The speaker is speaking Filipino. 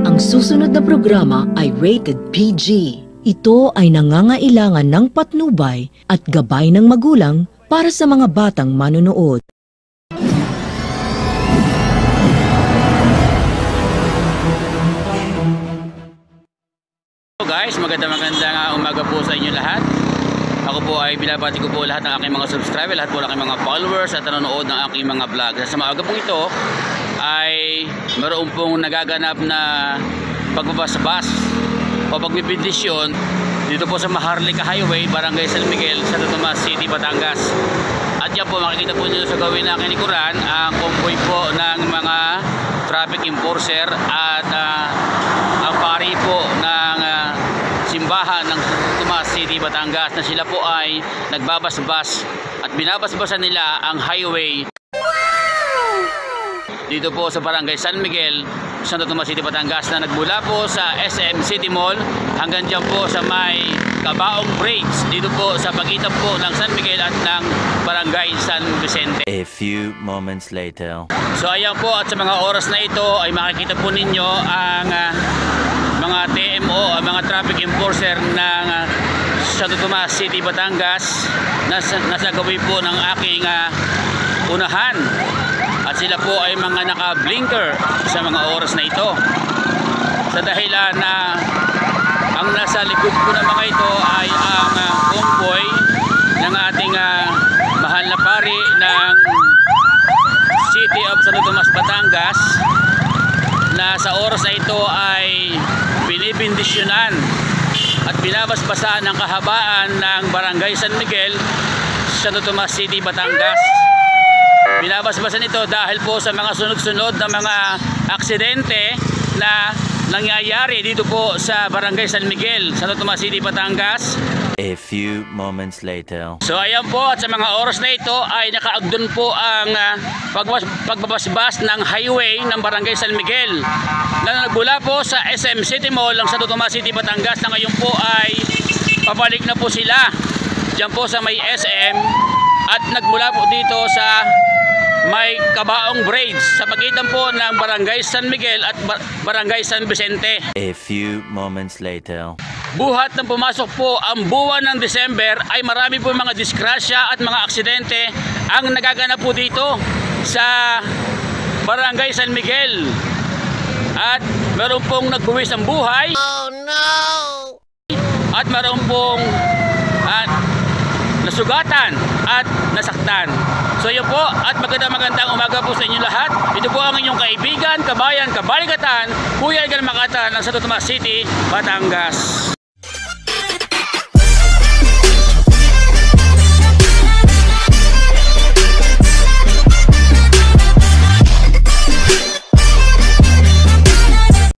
Ang susunod na programa ay rated PG. Ito ay nangangailangan ng patnubay at gabay ng magulang para sa mga batang manonood. Hello guys, magandang umaga po sa inyo lahat. Ako po ay binabati ko po lahat ng aking mga subscriber, lahat po ng aking mga followers at nanonood ng aking mga vlog. Sa maaga pong ito ay mayroon pong nagaganap na pagbabasbas o pagbibindisyon dito po sa Maharlika Highway, Barangay San Miguel, Santo Tomas City, Batangas. At yan po, makikita po nyo sa gawin na kinikuran ang convoy po ng mga traffic enforcer at ang pari po ng simbahan ng Santo Tomas City, Batangas, na sila po ay nagbabasbas at binabasbasan nila ang highway dito po sa Barangay San Miguel, Santo Tomas City, Batangas, na nagmula po sa SM City Mall hanggang dyan po sa may Cabaong Bridge, dito po sa pagitan po ng San Miguel at ng Barangay San Vicente. A few moments later. So ayan po, at sa mga oras na ito ay makikita po ninyo ang mga TMO, ang mga traffic enforcer ng Santo Tomas City, Batangas, nasa gawin po ng aking unahan. At sila po ay mga naka-blinker sa mga oras na ito. Sa dahilan na ang nasa likod po ng mga ito ay ang convoy ng ating mahal na pari ng City of Santo Tomas, Batangas, na sa oras na ito ay binibindisyonan at binabasbasan ng kahabaan ng Barangay San Miguel, Santo Tomas City, Batangas. Binabasbasan ito dahil po sa mga sunod-sunod na mga aksidente na nangyayari dito po sa Barangay San Miguel, Santo Tomas City, Batangas. A few moments later. So ayan po, at sa mga oras na ito ay nakaagdon po ang pagbabasbas ng highway ng Barangay San Miguel na nagmula po sa SM City Mall ng Santo Tomas City, Batangas, na ngayon po ay pabalik na po sila dyan po sa may SM at nagmula po dito sa may Cabaong Bridge sa pagitan po ng Barangay San Miguel at Barangay San Vicente. A few moments later. Buhat ng pumasok po ang buwan ng December ay marami po mga disgrasya at mga aksidente ang nagaganap po dito sa Barangay San Miguel. At meron pong nagbuwis ang buhay. Oh no! At meron pong nasugatan at nasaktan. So yun po, at magandang umaga po sa inyo lahat. Ito po ang inyong kaibigan, kabayan, kabaligatan, Kuya Edgar Makata ng Santo Tomas City, Batangas.